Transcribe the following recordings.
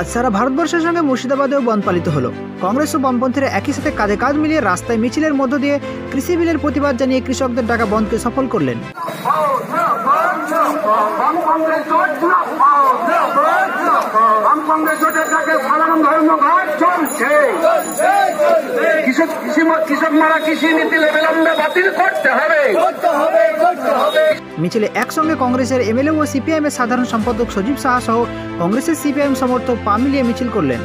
আজ সারা ভারতবর্ষের সঙ্গে মুর্শিদাবাদেও বন্ধ পালিত হলো। কংগ্রেস ও বামপন্থীরা একই সাথে কাঁধে কাঁধ মিলিয়ে রাস্তায় মিছিলের মধ্য দিয়ে কৃষি বিলের প্রতিবাদ জানিয়ে কৃষকদের ডাকা বন্ধকে সফল করলেন। মিছিলে একসঙ্গে কংগ্রেসের এমএলএ ও সিপিআইএম এর সাধারণ সম্পাদক সজীব সাহা সহ কংগ্রেসের সিপিআইএম সমর্থক পা মিলিয়ে মিছিল করলেন।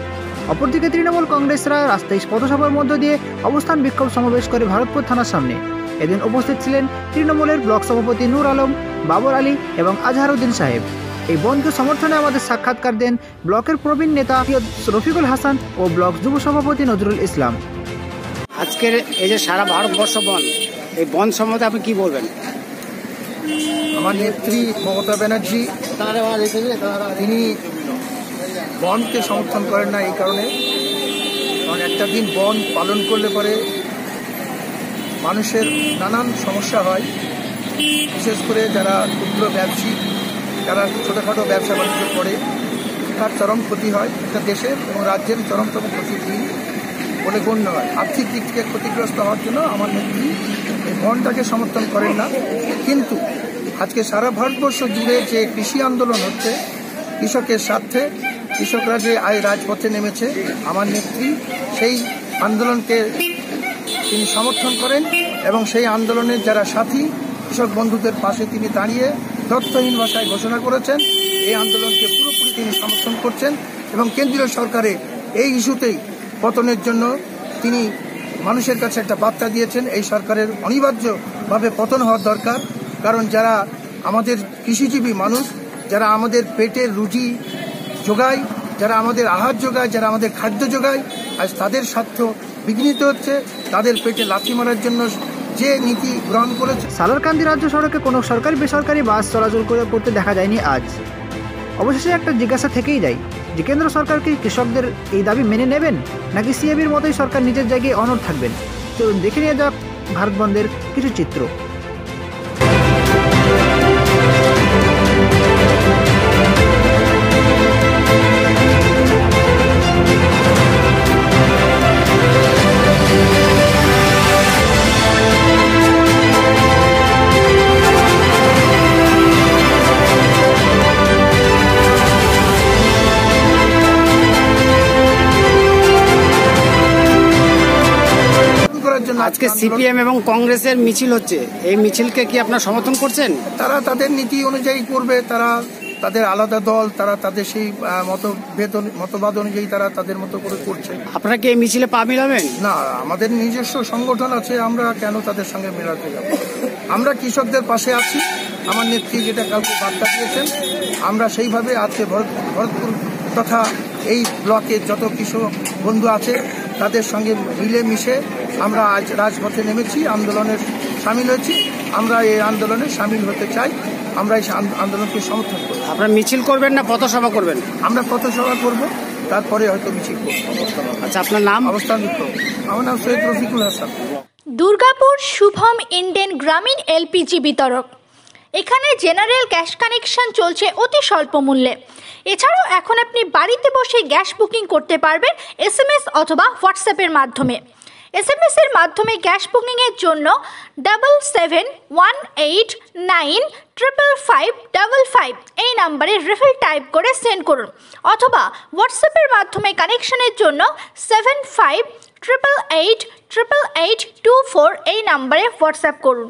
অপরদিকে তৃণমূল কংগ্রেসরা রাস্তায় পথসভার মধ্য দিয়ে অবস্থান বিক্ষোভ সমাবেশ করে ভারতপুর থানার সামনে। এদিন উপস্থিত ছিলেন তৃণমূলের ব্লক সভাপতি নূর আলম, বাবর আলী এবং আজহারউদ্দিন সাহেব। এই বন্ধকে সমর্থনে আমাদের সাক্ষাৎকার দেন ব্লকের প্রবীণ নেতা রফিকুল হাসান ও ব্লক যুব সভাপতি নজরুল ইসলাম। আজকের এই যে সারা ভারতবর্ষ বন্ধ, এই বন্ধ সম্বন্ধে আপনি কি বলবেন? আমার নেত্রী মমতা ব্যানার্জি তিনি বনকে সমর্থন করেন না, এই কারণে কারণ একটা দিন বন পালন করলে পরে মানুষের নানান সমস্যা হয়, বিশেষ করে যারা ক্ষুদ্র ব্যবসায়ী, যারা ছোটোখাটো ব্যবসা বাণিজ্য করে তার চরম ক্ষতি হয়। একটা দেশের এবং রাজ্যের চরমতম ক্ষতি বলে গণ্য হয়। আর্থিক দিক থেকে ক্ষতিগ্রস্ত হওয়ার জন্য আমার নেত্রী এই বনটাকে সমর্থন করেন না। কিন্তু আজকে সারা ভারতবর্ষ জুড়ে যে কৃষি আন্দোলন হচ্ছে, কৃষকের স্বার্থে কৃষকরা যে রাজপথে নেমেছে, আমার নেত্রী সেই আন্দোলনকে তিনি সমর্থন করেন এবং সেই আন্দোলনের যারা সাথী কৃষক বন্ধুদের পাশে তিনি দাঁড়িয়ে তথ্যহীন ভাষায় ঘোষণা করেছেন। এই আন্দোলনকে পুরোপুরি তিনি সমর্থন করছেন এবং কেন্দ্রীয় সরকারে এই ইস্যুতেই পতনের জন্য তিনি মানুষের কাছে একটা বার্তা দিয়েছেন। এই সরকারের অনিবার্যভাবে পতন হওয়ার দরকার, কারণ যারা আমাদের কৃষিজীবী মানুষ, যারা আমাদের পেটের রুজি যোগায়, যারা আমাদের আহার যোগায়, যারা আমাদের খাদ্য যোগায়, আজ তাদের স্বার্থ বিঘ্নিত হচ্ছে। তাদের পেটে লাথি মারার জন্য যে নীতি গ্রহণ করেছে। সালারকান্দি রাজ্য সড়কে কোনো সরকারি বেসরকারি বাস চলাচল করতে দেখা যায়নি আজ। অবশেষে একটা জিজ্ঞাসা থেকেই যায় যে কেন্দ্র সরকার কি কৃষকদের এই দাবি মেনে নেবেন, নাকি সিএবির মতোই সরকার নিজের জায়গায় অনড় থাকবেন? চলুন দেখে নিয়ে যাক ভারত বন্ধের কিছু চিত্র। আজকে সিপিএম এবং কংগ্রেসের মিছিল হচ্ছে, এই মিছিলকে কি আপনারা সমর্থন করছেন? তারা তাদের নীতি অনুযায়ী করবে, তারা তাদের আলাদা দল, তারা তাদের সেই মতবাদ অনুযায়ী তারা তাদের মতো করে করছে। আপনারা কি এই মিছিলে পা মিলাবেন? না, আমাদের নিজস্ব সংগঠন আছে, আমরা কেন তাদের সঙ্গে মেলাতে যাব? আমরা কৃষকদের পাশে আছি। আমার নেত্রী যেটা কাউকে বার্তা দিয়েছেন, আমরা সেইভাবে আজকে ভরতপুর তথা এই ব্লকের যত কৃষক বন্ধু আছে তাদের সঙ্গে মিলে মিশে আমরা আজ রাজপথে নেমেছি, আন্দোলনের সামিল হয়েছি। আমরা এই আন্দোলনে সামিল হতে চাই, আমরা এই আন্দোলনকে সমর্থন করব। আপনারা মিছিল করবেন না পথসভা করবেন? আমরা পথসভা করব, তারপরে হয়তো মিছিল করব। আচ্ছা, আপনার নাম? অবস্থান বিক্ষোভ। আমার নাম সৈয়দ রফিকুল হাসান। দুর্গাপুর শুভম ইন্ডেন গ্রামীণ এলপিজি বিতরক। এখানে জেনারেল গ্যাস কানেকশন চলছে অতি স্বল্প মূল্যে। এছাড়াও এখন আপনি বাড়িতে বসে গ্যাস বুকিং করতে পারবেন SMS অথবা হোয়াটসঅ্যাপের মাধ্যমে। SMS এর মাধ্যমে গ্যাস বুকিংয়ের জন্য 7718955555 এই নাম্বারে রিফিল টাইপ করে সেন্ড করুন, অথবা হোয়াটসঅ্যাপের মাধ্যমে কানেকশনের জন্য 75888824 এই নাম্বারে হোয়াটসঅ্যাপ করুন।